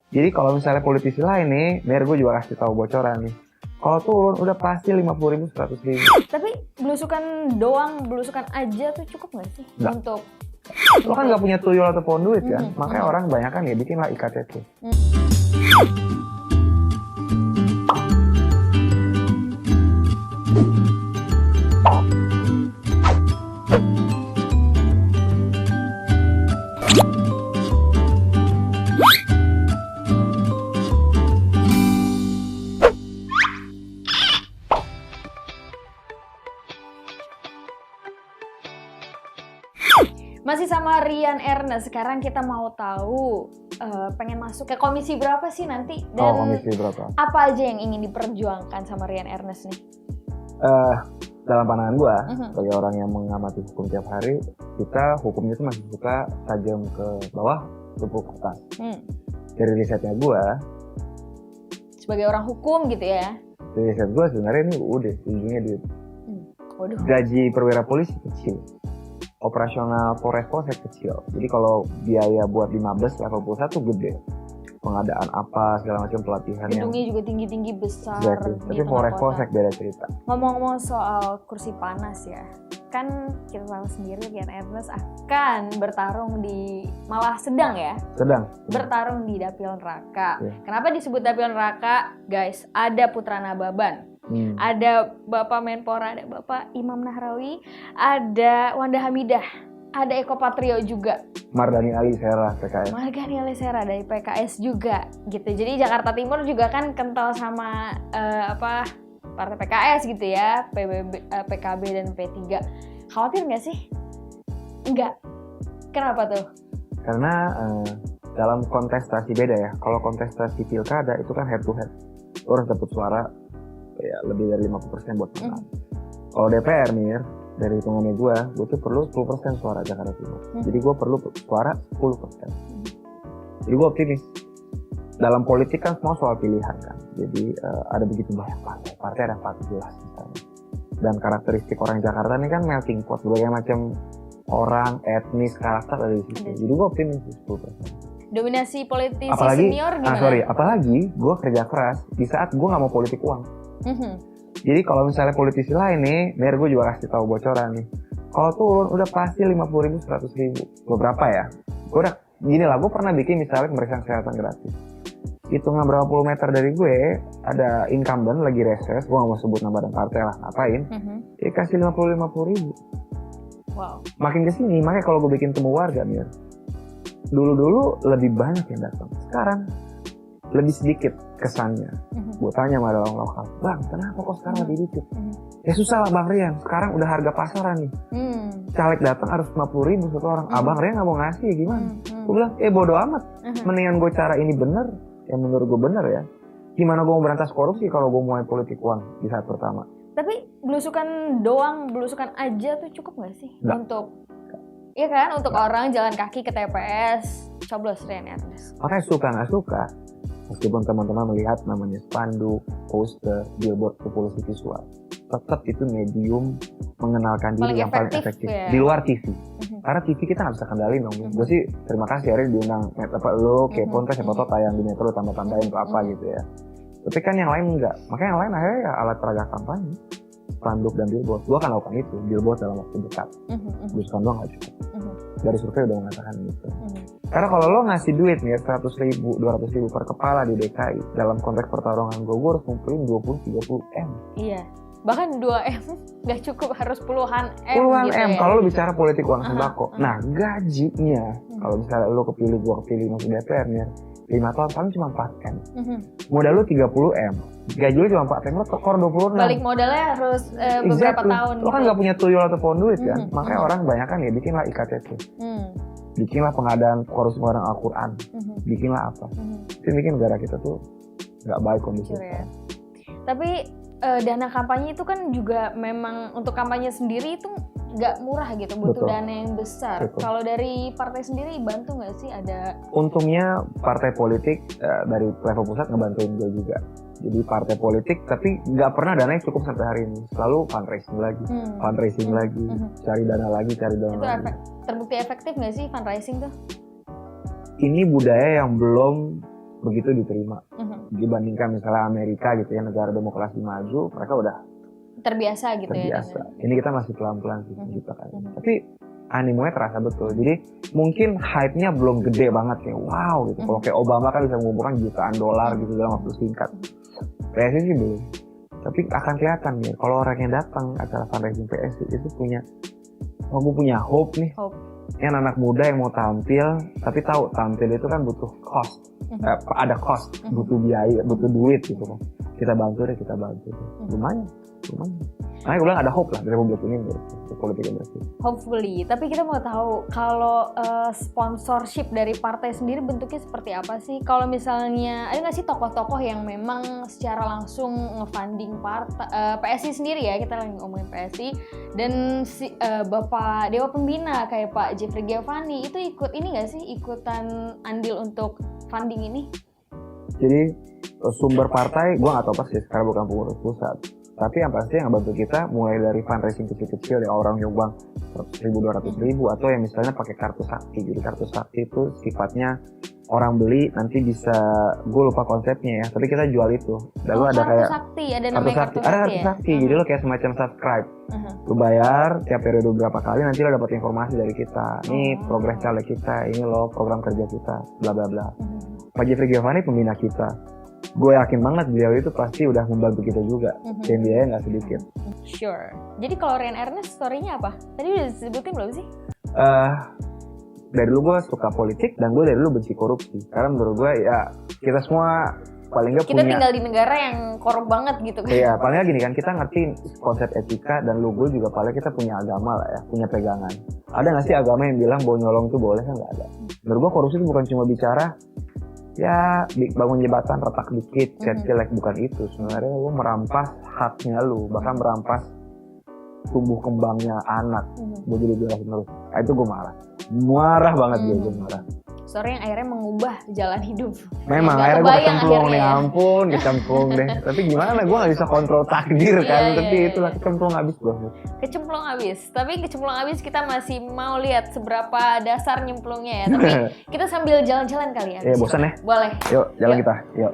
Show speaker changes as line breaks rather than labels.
Jadi kalau misalnya politisi lain nih, biar gue juga kasih tahu bocoran nih. Kalau turun udah pasti 50.000, 100.000.
Tapi belusukan doang, belusukan aja tuh cukup nggak sih
Nggak.
untuk?
Lo kan nggak punya tuyul ataupun duit kan, makanya orang banyak kan ya bikinlah IKTP.
Masih sama Rian Ernest, sekarang kita mau tahu pengen masuk ke komisi berapa sih nanti? Dan
Komisi berapa?
apa aja yang ingin diperjuangkan sama Rian Ernest nih?
Dalam pandangan gue, sebagai orang yang mengamati hukum tiap hari, kita hukumnya itu masih suka tajam ke bawah, tumpul ke atas. Dari risetnya gue,
sebagai orang hukum gitu ya?
dari riset gue sebenarnya ini udah ujungnya duit.
Waduh.
Gaji perwira polisi kecil, operasional Polres kecil. Jadi kalau biaya buat di Mabes level 1 gede, pengadaan apa segala macam pelatihan
gedungnya juga tinggi-tinggi besar.
Tapi Polres beda cerita.
Ngomong-ngomong soal kursi panas ya, kan kita tahu sendiri Rian Ernest akan bertarung di, malah sedang bertarung di Dapil Neraka. Kenapa disebut Dapil Neraka? Guys, ada Putra Nababan, ada Bapak Menpora, ada Bapak Imam Nahrawi, ada Wanda Hamidah, ada Eko Patrio juga.
Mardhani Alisera PKS.
Mardhani Alisera dari PKS juga gitu. Jadi Jakarta Timur juga kan kental sama partai PKS gitu ya, PKB dan P3. Khawatir nggak sih? Enggak. Kenapa tuh?
Karena dalam kontestasi beda ya. Kalau kontestasi pilkada itu kan head to head. Lo harus dapat suara ya lebih dari 50% buat menang. Kalau DPR nih, dari hitungannya gue tuh perlu 10% suara Jakarta Timur. Jadi gue perlu suara 10%. Jadi gue optimis. Dalam politik kan semua soal pilihan kan. Jadi ada begitu banyak partai ada 14 misalnya. Dan karakteristik orang Jakarta ini kan melting pot. Berbagai macam orang, etnis, karakter ada di situ. Jadi gue optimis 10%.
Dominasi politisi
apalagi,
senior gimana?
Apalagi gue kerja keras di saat gue gak mau politik uang. Jadi kalau misalnya politisi lain nih, biar gue juga kasih tahu bocoran nih. Kalau turun udah pasti 50.000, 100.000. Beberapa ya. Gue udah gini lah, gue pernah bikin misalnya pemeriksaan kesehatan gratis. Hitungan berapa puluh meter dari gue ada incumbent lagi reses, gue gak mau sebut nama dan partai lah, ngapain? Ya kasih 50.000.
Wow.
Makin kesini, makanya kalau gue bikin temu warga nih, dulu lebih banyak yang datang. Sekarang lebih sedikit kesannya. Gue tanya sama orang lokal, bang kenapa kok sekarang lebih dikit? Ya susah lah Bang Rian, sekarang udah harga pasaran nih. Caleg datang harus 50.000 satu orang. Abang Rian gak mau ngasih ya gimana? Gue bilang, bodo amat. Mendingan gue cara ini bener, yang menurut gue bener ya. Gimana gue mau berantas korupsi kalau gue mulai politik uang di saat pertama?
Tapi belusukan doang, belusukan aja tuh cukup gak sih?
Nggak.
Untuk, iya kan? Untuk orang jalan kaki ke TPS, coblos Rian Ernest.
Makanya suka gak suka. Meskipun teman-teman melihat namanya spanduk, poster, billboard, populasi visual, tetap itu medium mengenalkan diri yang paling efektif
ya?
di luar TV. Karena TV kita nggak bisa kendalin dong. Gue sih terima kasih hari ini diundang lo, Kepon, siapa tau tayang di Metro tambah-tambahin ke apa gitu ya. Tapi kan yang lain enggak. Makanya yang lain akhirnya ya alat peraga kampanye, spanduk dan billboard. Gue akan lakukan itu, billboard dalam waktu dekat. Belusukan doang nggak cukup. Dari survei udah mengatakan gitu. Karena kalau lo ngasih duit nih 100.000, 200.000 per kepala di DKI, dalam konteks pertarungan gue harus ngumpulin 20-30 M.
Iya, bahkan 2 M nggak cukup, harus puluhan M.
Puluhan
gitu
M,
ya.
kalau lo bicara politik uang sembako. Nah gajinya, kalau misalnya lo kepilih, gue kepilih masuk DPR nih, 5 tahun paling cuma 4 M. Modal lo 30 M, gaji lo cuma 4 M, lo tekor 26.
Balik modalnya harus beberapa tahun.
Lo kan nggak punya tuyul ataupun duit kan, makanya orang banyak kan ya bikinlah IKTP. Bikinlah pengadaan korupsi orang Al-Quran, bikinlah apa. Itu bikin negara kita tuh nggak baik kondisinya.
Ya. Tapi dana kampanye itu kan juga memang untuk kampanye sendiri itu nggak murah gitu, butuh dana yang besar. Kalau dari partai sendiri bantu nggak sih ada? Untungnya
partai politik dari level pusat ngebantuin gue juga. Jadi partai politik tapi nggak pernah dananya cukup sampai hari ini. Selalu fundraising lagi, cari dana lagi.
Terbukti efektif nggak sih fundraising tuh?
Ini budaya yang belum begitu diterima. Dibandingkan misalnya Amerika gitu ya, negara demokrasi maju, mereka udah
terbiasa gitu
terbiasa. Ya. Ini kita masih pelan-pelan sih menciptakannya. Tapi animonya terasa betul. Jadi mungkin hype-nya belum gede banget kayak wow gitu. Kalau kayak Obama kan bisa mengumpulkan jutaan dolar gitu dalam waktu singkat. PSI sih belum. Tapi akan kelihatan nih kalau orang yang datang acara fundraising PSI itu punya hope nih. Yang anak muda yang mau tampil, tapi tahu tampil itu kan butuh cost. Ada cost, butuh biaya, butuh duit gitu kan. Kita bantu deh. Lumayan. Makanya gue bilang ada hope lah dari Republik ini politik yang bersih.
Hopefully, tapi kita mau tahu kalau sponsorship dari partai sendiri bentuknya seperti apa sih? Kalau misalnya ada nggak sih tokoh-tokoh yang memang secara langsung nge-funding PSI sendiri ya, kita lagi ngomongin PSI, dan Bapak Dewa Pembina kayak Pak Jeffrey Giovanni itu ikut ini nggak sih, ikutan andil untuk funding ini?
Jadi sumber partai gue nggak tahu pasti karena bukan pengurus pusat. Tapi yang pasti yang bantu kita mulai dari fundraising kecil-kecil ya, orang nyumbang 100.000, 200.000 atau yang misalnya pakai kartu sakti. Jadi kartu sakti itu sifatnya orang beli nanti bisa, gue lupa konsepnya ya, tapi kita jual itu. Lalu ada kayak
sakti, ada namanya kartu sakti.
Ada kartu sakti, jadi lo kayak semacam subscribe. Lo bayar tiap periode berapa kali, nanti lo dapat informasi dari kita. Ini progres caleg kita, ini lo program kerja kita, bla bla bla. Pak Jeffrey Giovanni pembina kita. Gue yakin banget beliau itu pasti udah membantu kita juga, dan biaya nggak sedikit.
Sure. Jadi kalau Rian Ernest story-nya apa? Tadi udah disebutin belum sih?
Dari dulu gue suka politik dan gue dari dulu benci korupsi. Karena menurut gue ya kita semua paling nggak punya.
Kita tinggal di negara yang korup banget gitu kan?
Iya, paling nggak gini kan, kita ngerti konsep etika dan gue juga paling kita punya agama lah ya, punya pegangan. Ada nggak sih agama yang bilang bahwa nyolong itu boleh? Kan nggak ada. Menurut gue korupsi itu bukan cuma bicara ya bangun jembatan retak dikit, jelek, bukan itu. Sebenarnya lu merampas haknya lu, bahkan merampas tumbuh kembangnya anak. Gue jadi bilang terus, itu gue marah banget gue marah.
Story yang akhirnya mengubah jalan hidup.
Memang akhirnya gue kecemplung nih, ampun kecemplung deh. Tapi gimana, gue gak bisa kontrol takdir kan. Tapi itulah kecemplung abis gue.
Kecemplung abis, tapi kecemplung abis kita masih mau lihat seberapa dasar nyemplungnya ya. Tapi kita sambil jalan-jalan kali ya.
Iya bosan ya?
Boleh.
Yuk jalan kita, yuk.